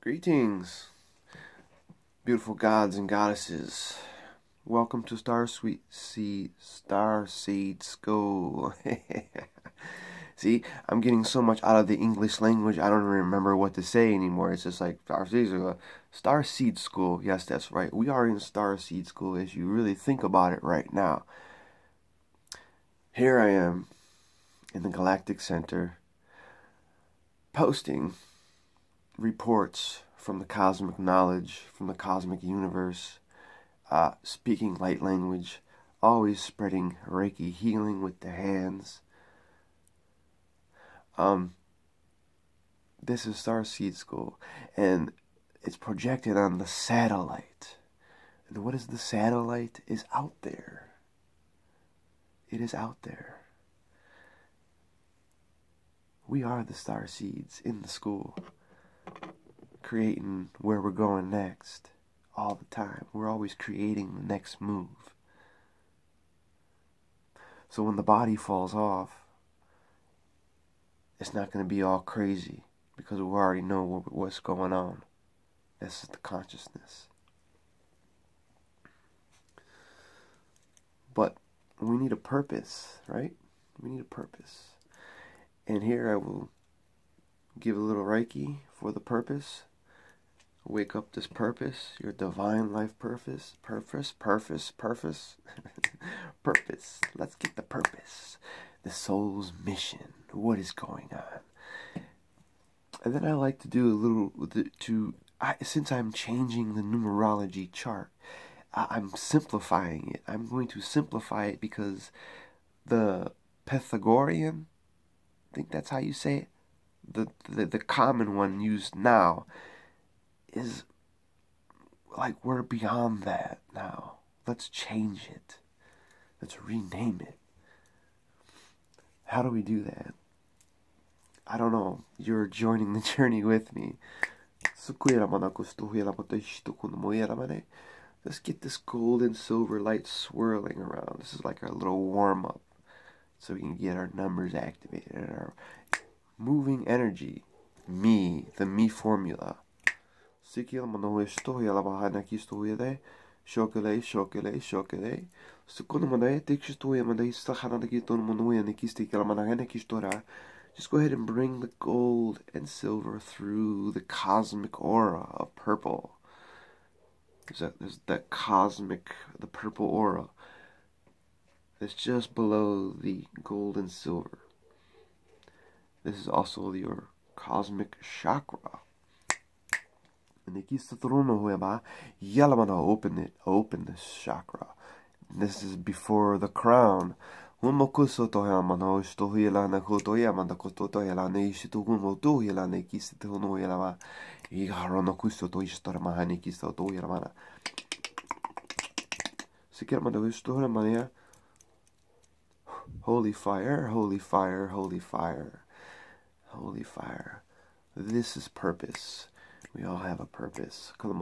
Greetings, beautiful gods and goddesses. Welcome to Starseed School. See, I'm getting so much out of the English language, I don't remember what to say anymore. It's just like Starseed School. Yes, that's right. We are in Starseed School as you really think about it right now. Here I am in the Galactic Center posting reports from the cosmic knowledge, from the cosmic universe, speaking light language, always spreading Reiki healing with the hands. This is Starseed School, and it's projected on the satellite. And what is the satellite? Is out there. It is out there. We are the star seeds in the school, creating where we're going next all the time. We're always creating the next move. So when the body falls off, it's not going to be all crazy because we already know what's going on. This is the consciousness. But we need a purpose, right? We need a purpose. And here I will give a little Reiki for the purpose. Wake up this purpose, your divine life purpose. Purpose. Let's get the purpose. The soul's mission. What is going on? And then I like to do a little, since I'm changing the numerology chart, I'm simplifying it. I'm going to simplify it because the Pythagorean, I think that's how you say it, the common one used now, is like we're beyond that now. Let's change it. Let's rename it. How do we do that? I don't know. You're joining the journey with me. Let's get this gold and silver light swirling around. This is like our little warm-up, so we can get our numbers activated and our moving energy. Me, the me formula. Just go ahead and bring the gold and silver through the cosmic aura of purple. There's that cosmic, the purple aura. It's just below the gold and silver. This is also your cosmic chakra. Open this chakra. This is before the crown. Holy fire, holy fire, holy fire, holy fire. This is purpose. We all have a purpose. And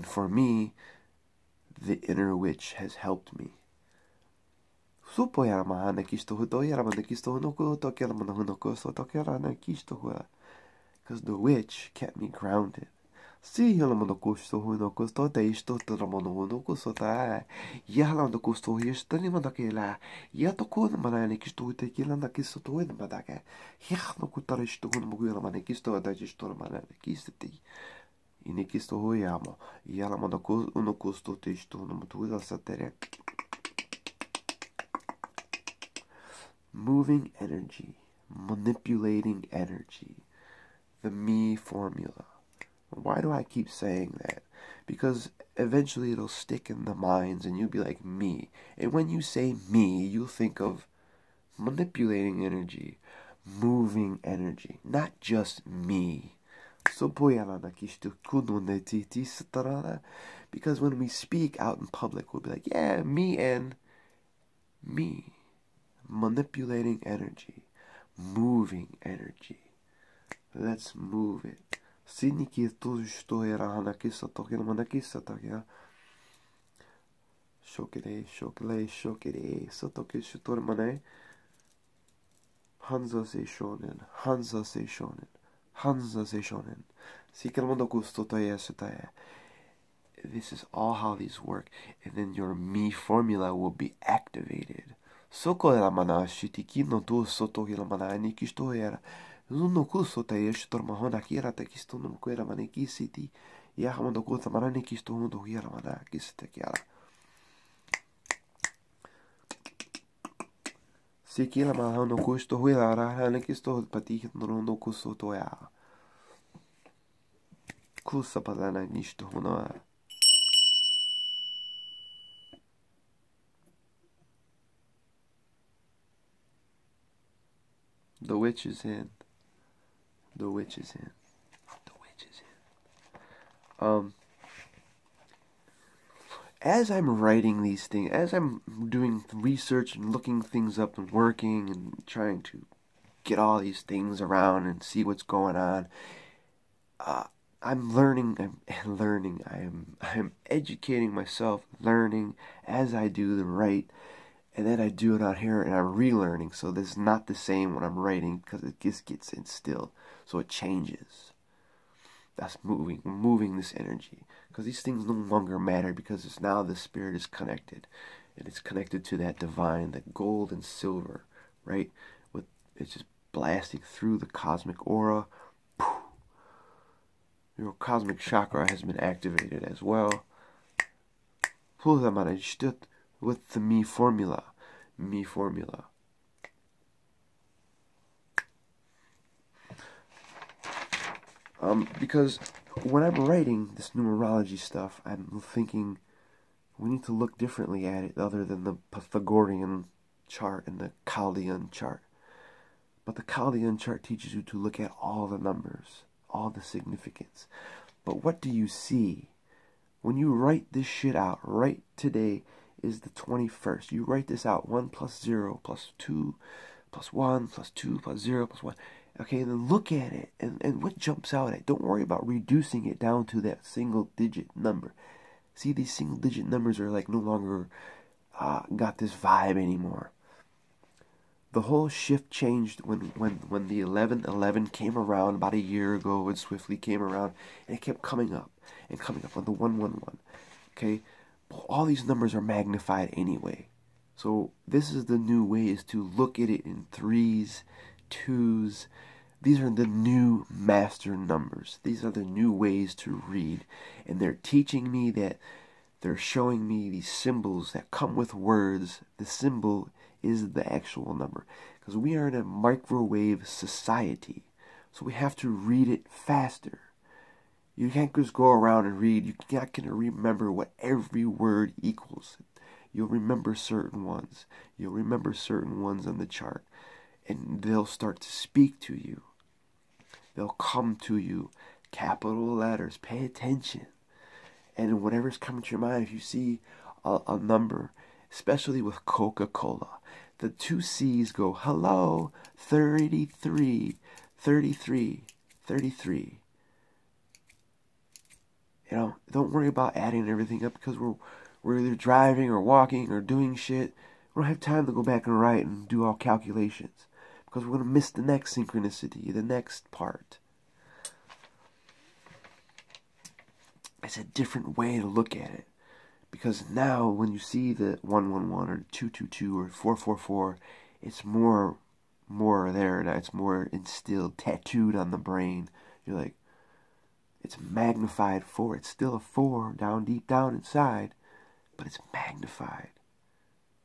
for me, the inner witch has helped me. Because the witch kept me grounded. Si ela manda custo hui no custo te isto te ramon no custo ta ya la no custo hi sto ni manda ke la ya to ko na mana ni kisto te ki la na kisto to ed manda ke ya no kutar isto no mu la mana kisto da isto mana kisto te ini kisto hui amo ya la manda ko no custo te isto no mu la satere. Moving energy, manipulating energy, the me formula. Why do I keep saying that? Because eventually it'll stick in the minds and you'll be like, me. And when you say me, you'll think of manipulating energy, moving energy, not just me. Because when we speak out in public, we'll be like, yeah, me and me. Manipulating energy, moving energy. Let's move it. shokere, shokere, shokere, sotoke shutor mane. Hanza se shonen, Hanza se shonen, Hanza se shonen. Sikaramondo kustotaye sutaye. This is all how these work. And then your mi formula will be activated. Soko era mana shitiki no to soto hira mana nikisto era. Zuno kustotaye shitor mahona kira tekisto no kuera maneki city. Yahamondo kuta mana nikisto mundo hira mana kistekiara. Sikila mahano kusto huila rana kisto patiki no kusto toya. Kusa palana nisto hunoa. The witch is in. The witch is in. The witch is in. As I'm writing these things, as I'm doing research and looking things up and working and trying to get all these things around and see what's going on, I'm learning. I'm educating myself, learning as I do the write. And then I do it out here and I'm relearning. So this is not the same when I'm writing because it just gets instilled. So it changes. That's moving this energy. Because these things no longer matter because it's now the spirit is connected. And it's connected to that divine, that gold and silver, right? It's just blasting through the cosmic aura. Your cosmic chakra has been activated as well. With the mi formula. Mi formula. Because when I'm writing this numerology stuff, I'm thinking we need to look differently at it other than the Pythagorean chart and the Chaldean chart. But the Chaldean chart teaches you to look at all the numbers, all the significance. But what do you see? When you write this shit out, right today is the 21st. You write this out, 1 plus 0 plus 2 plus 1 plus 2 plus 0 plus 1. Okay, then look at it, and what jumps out at it. Don't worry about reducing it down to that single-digit number. See, these single-digit numbers are like no longer got this vibe anymore. The whole shift changed when the 1111 came around about a year ago. It swiftly came around, and it kept coming up and coming up on the 111. Okay, all these numbers are magnified anyway. So this is the new way, is to look at it in 3s, 2s. These are the new master numbers. These are the new ways to read. And they're teaching me that, they're showing me these symbols that come with words. The symbol is the actual number. Because we are in a microwave society. So we have to read it faster. You can't just go around and read. You're not going to remember what every word equals. You'll remember certain ones. You'll remember certain ones on the chart. And they'll start to speak to you. They'll come to you. Capital letters. Pay attention. And whatever's coming to your mind, if you see a number, especially with Coca-Cola, the 2 C's go, hello, 33, 33, 33. You know, don't worry about adding everything up because we're either driving or walking or doing shit. We don't have time to go back and write and do all calculations because we're going to miss the next synchronicity, the next part. It's a different way to look at it. Because now when you see the 111 or 222 or 444, it's more there. Now it's more instilled, tattooed on the brain. You're like, it's magnified 4. It's still a 4 down deep down inside, but it's magnified.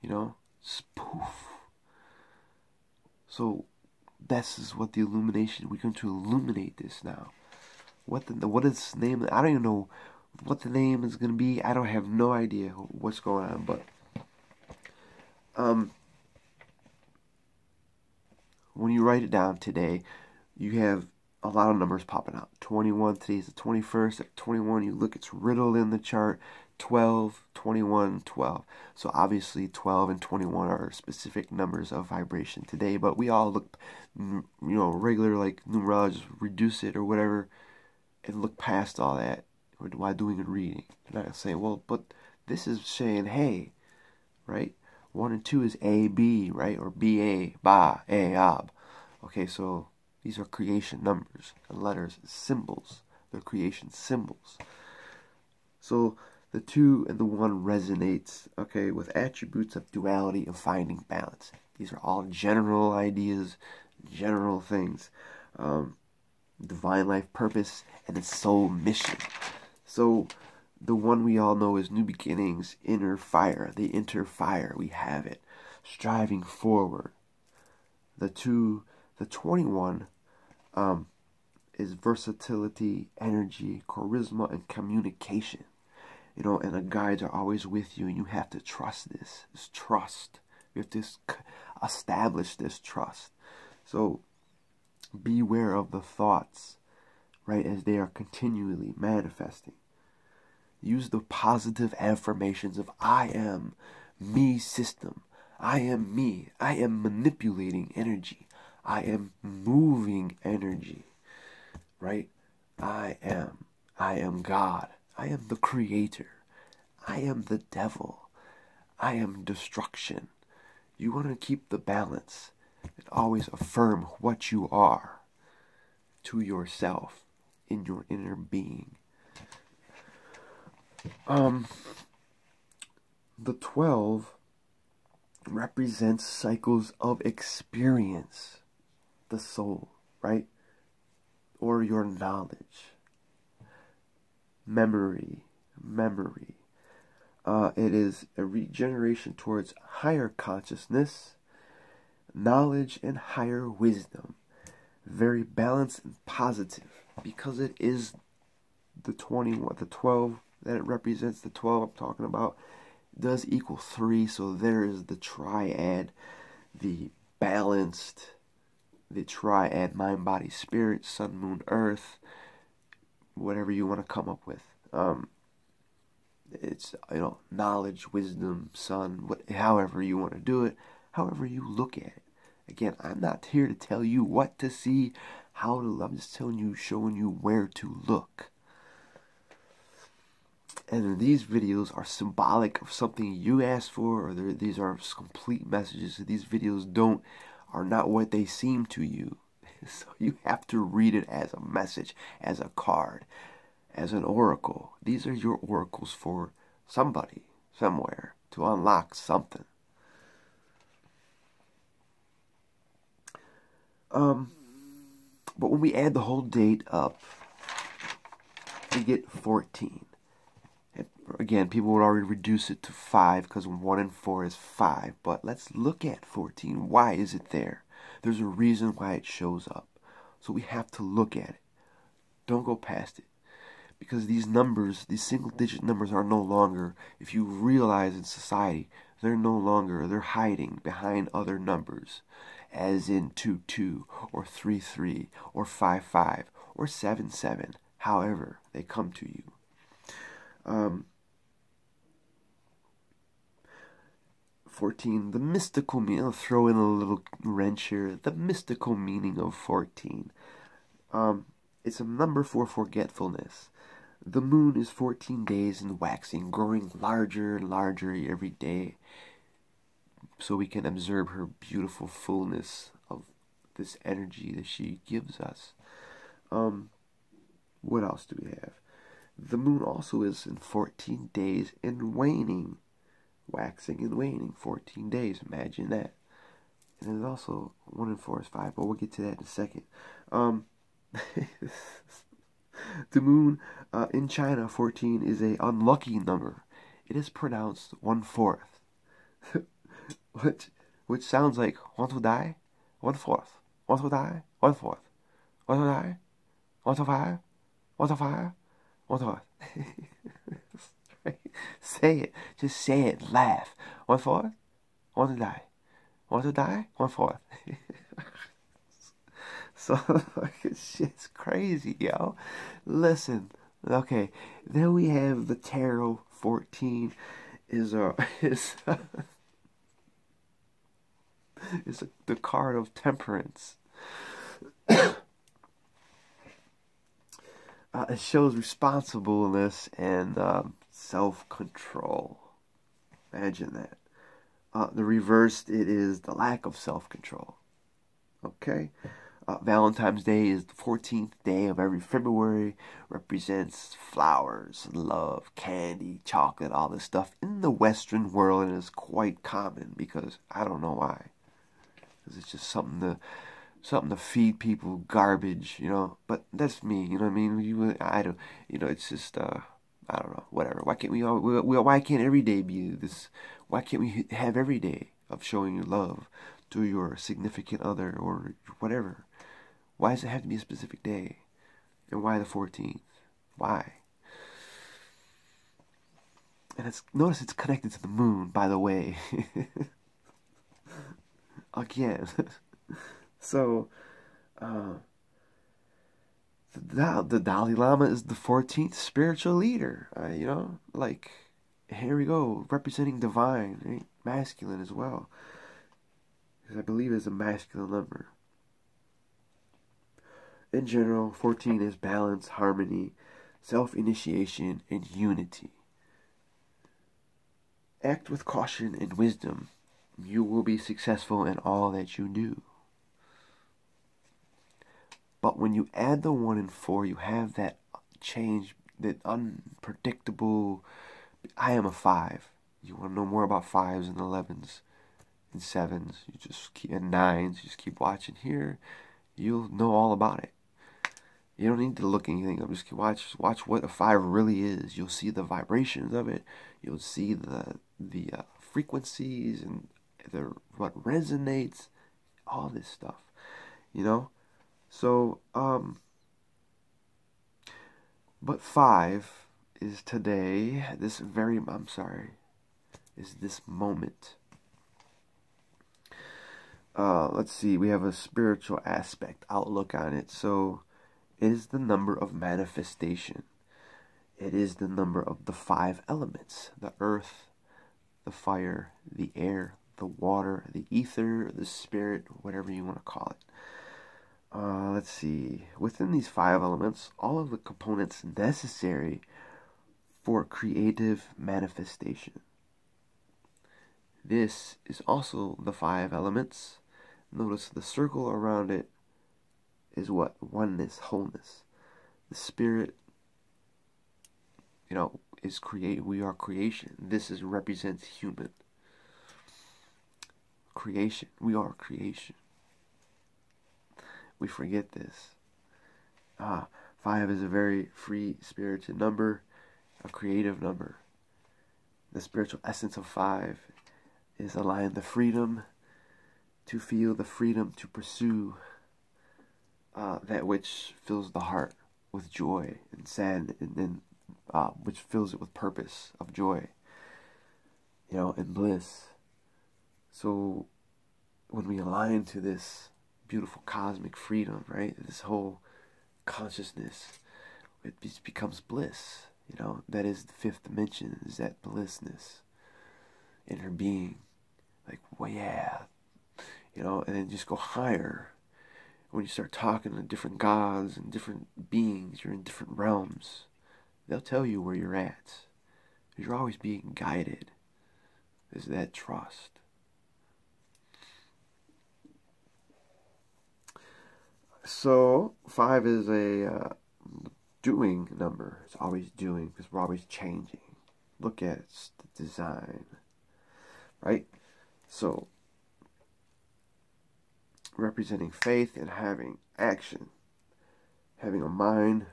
You know? Spoof. So this is what the illumination, we're going to illuminate this now. What is the name? I don't even know what the name is going to be. I don't have no idea what's going on, but when you write it down today, you have a lot of numbers popping out. 21, today's the 21st. At 21, you look, it's riddled in the chart. 12, 21, 12. So obviously 12 and 21 are specific numbers of vibration today, but we all look, regular like numerologists reduce it or whatever and look past all that while doing and reading. You're not saying, well, but this is saying, hey, right? 1 and 2 is AB, right? Or BA, ba, A, ab. Okay, so these are creation numbers and letters, symbols. They're creation symbols. So the 2 and the 1 resonates, okay, with attributes of duality and finding balance. These are all general ideas, general things. Divine life purpose and its soul mission. So the one we all know is new beginnings, inner fire, the inner fire, we have it. Striving forward. The 21 is versatility, energy, charisma, and communication. You know, and the guides are always with you, and you have to trust this trust. You have to establish this trust. So beware of the thoughts, right, as they are continually manifesting. Use the positive affirmations of I am me system. I am me. I am manipulating energy. I am moving energy. Right? I am God. I am the creator. I am the devil. I am destruction. You want to keep the balance and always affirm what you are to yourself in your inner being. The 12 represents cycles of experience, the soul, right? Or your knowledge, memory. It is a regeneration towards higher consciousness, knowledge, and higher wisdom. Very balanced and positive, because it is the 21, the 12 that it represents. The 12 I'm talking about does equal 3, so there is the triad, the balanced, the triad, mind, body, spirit, sun, moon, earth, whatever you want to come up with. It's, you know, knowledge, wisdom, sun, however you want to do it, however you look at it. Again, I'm not here to tell you what to see, how to love. I'm just telling you, showing you where to look. And these videos are symbolic of something you asked for, or these are complete messages. These videos are not what they seem to you. So you have to read it as a message, as a card, as an oracle. These are your oracles for somebody, somewhere, to unlock something. But when we add the whole date up, we get 14. And again, people would already reduce it to 5 because 1 and 4 is 5. But let's look at 14. Why is it there? There's a reason why it shows up. So we have to look at it. Don't go past it. Because these numbers, these single-digit numbers are no longer, if you realize in society, they're hiding behind other numbers, as in 2-2, or 3-3, or 5-5, or 7-7, however they come to you. 14, the mystical meaning, I'll throw in a little wrench here, the mystical meaning of 14. It's a number for forgetfulness. The moon is 14 days in waxing, growing larger and larger every day, so we can observe her beautiful fullness of this energy that she gives us. What else do we have? The moon also is in 14 days in waning, waxing and waning, 14 days, imagine that. And there's also 1 and 4 is 5, but we'll get to that in a second. The moon in China, 14 is a unlucky number. It is pronounced 1/4, which sounds like want to die, 1/4, want to die, 1/4, want to die, 1/5, 1/5, 1/4. Say it, just say it, laugh. 1/4, want to die, 1/4. So, shit's crazy, yo. Listen, okay. Then we have the tarot. 14 is the card of temperance. It shows responsibleness and self-control. Imagine that. The reversed, it is the lack of self-control. Okay? Valentine's Day is the 14th day of every February, represents flowers, love, candy, chocolate, all this stuff. In the Western world, it is quite common because I don't know why. Because it's just something to feed people garbage, you know. But that's me, you know what I mean? I don't, you know. It's just I don't know, whatever. Why can't why can't every day be this? Why can't we have every day of showing your love to your significant other or whatever? Why does it have to be a specific day? And why the 14th? Why? And notice it's connected to the moon, by the way. Again. So, uh, the Dalai Lama is the 14th spiritual leader. You know, like, here we go, representing divine, right? Masculine as well. Because I believe it's a masculine number. In general, 14 is balance, harmony, self-initiation, and unity. Act with caution and wisdom. You will be successful in all that you do. But when you add the 1 and 4, you have that change, that unpredictable. I am a 5. You want to know more about 5s and 11s and 7s, you just keep, and 9s, you just keep watching here. You'll know all about it. You don't need to look anything up. Just watch what a 5 really is. You'll see the vibrations of it. You'll see the frequencies and what resonates. All this stuff, you know. So but 5 is today. Is this moment. Let's see. We have a spiritual aspect outlook on it. So it is the number of manifestation. It is the number of the 5 elements: the earth, the fire, the air, the water, the ether, the spirit, whatever you want to call it. Let's see. Within these 5 elements, all of the components necessary for creative manifestation. This is also the 5 elements. Notice the circle around it is what? Oneness, wholeness. The spirit, you know, is create. We are creation. This represents human creation. We are creation. We forget this. 5 is a very free spirited number, a creative number. The spiritual essence of 5 is allowing the freedom to feel, the freedom to pursue that which fills the heart with joy and sad, and which fills it with purpose of joy, you know, and bliss. So when we align to this beautiful cosmic freedom, right, this whole consciousness, it becomes bliss. You know, that is the 5th dimension, is that blissness in her being. Like, well, yeah, you know, and then just go higher. When you start talking to different gods and different beings, you're in different realms. They'll tell you where you're at. You're always being guided. There's that trust. So 5 is a doing number. It's always doing, because we're always changing. Look at it, it's the design, right? So representing faith and having action, having a mind,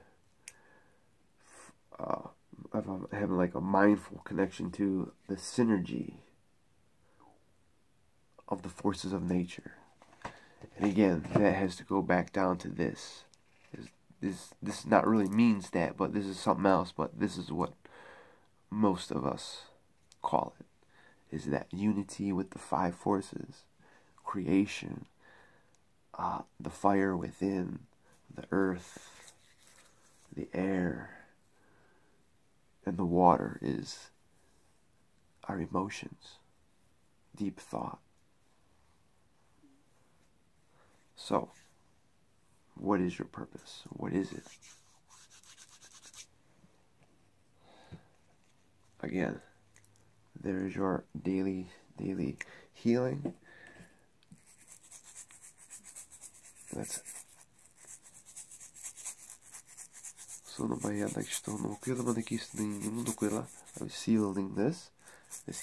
having like a mindful connection to the synergy of the forces of nature. And again, that has to go back down to this. This not really means that, but this is something else. But this is what most of us call it, is that unity with the 5 forces, creation, the fire within, the earth, the air, and the water is our emotions, deep thought. So, what is your purpose? What is it? Again, there is your daily daily healing. Let's Sono bayada kisto no kuila mana kisto ni mundo kuila. I was sealing this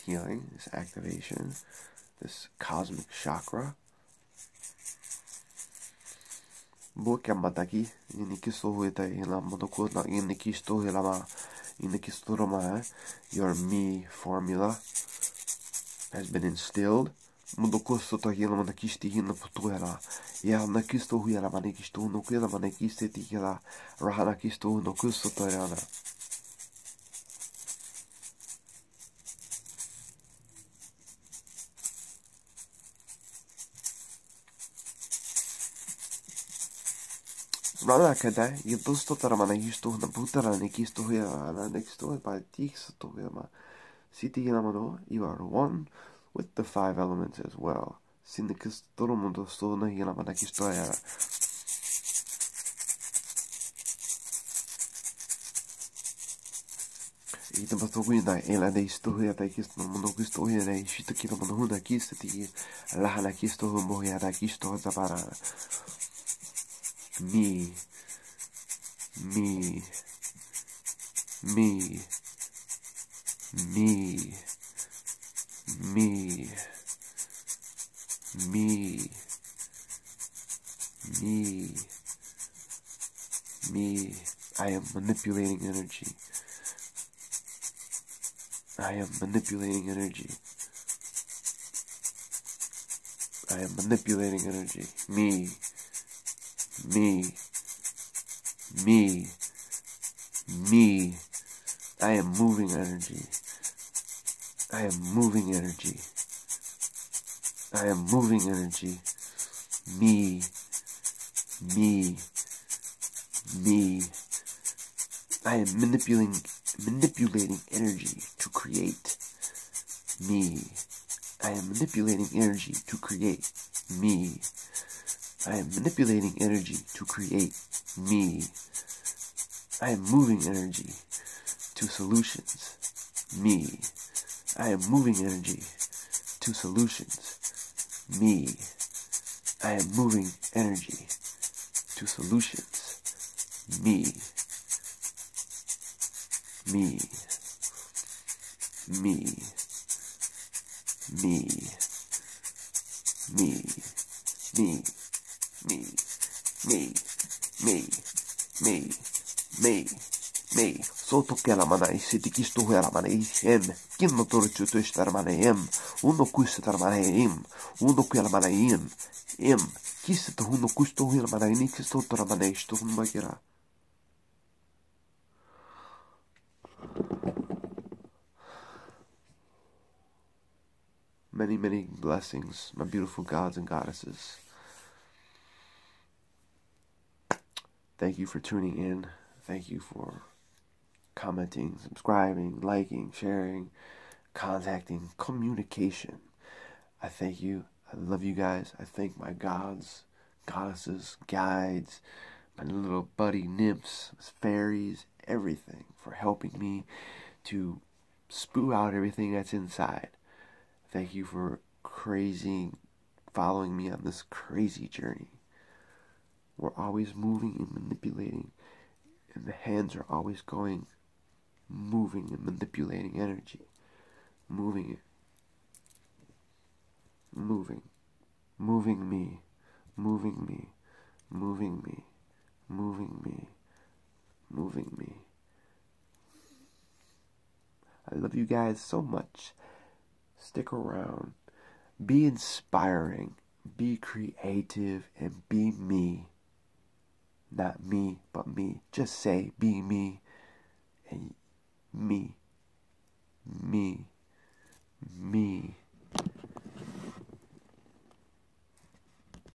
healing, this activation, this cosmic chakra. Boka mataki ini kisto hueta ila mundo kuila ini kisto hila ma ini kisto roma. Your me formula has been instilled. Mundo kusto to hila mana kisti hina putuela. Ja nakisto huela manekisto no kuela manekiste tikela rahana kisto no kusto toyana. Rana kada yibusto taramana histo na butara nekisto huela na nekisto by tiksto huela. Siti mano, you are one with the 5 elements as well. Sinekis todo mundo sona hila mana kisto era. Ita batoguina ela de historia da kisto no mundo kisto era ishita kito mundo hunda kisto ti la hala kisto mo ya da kisto za para me me me me me me, me, me. I am manipulating energy. I am manipulating energy. I am manipulating energy. Me, me, me, me. I am moving energy. I am moving energy. I am moving energy. Me, me, me. I am manipulating energy to create me. I am manipulating energy to create me. I am manipulating energy to create me. I am moving energy to solutions. Me. I am moving energy to solutions. Me. I am moving energy to solutions. Me. Me. Me. Me. Me. Me. Me. Me. Me. Me. Me. Me. Soto que la mana isi tikistu la mana em. Kin no torchu to estar mana em. Uno kusta tar mana em. Uno que la mana em. Em. Kista to uno kusto la mana ni kisto tar mana isto makira. Many, many blessings, my beautiful gods and goddesses. Thank you for tuning in. Thank you for commenting, subscribing, liking, sharing, contacting, communication. I thank you. I love you guys. I thank my gods, goddesses, guides, my little buddy nymphs, fairies, everything for helping me to spew out everything that's inside. Thank you for following me on this crazy journey. We're always moving and manipulating, and the hands are always moving and manipulating energy. Moving it. Moving me, moving me, moving me, moving me, moving me. I love you guys so much. Stick around. Be inspiring. Be creative and be me. Not me, but me. Just say be me and me. Me. Me.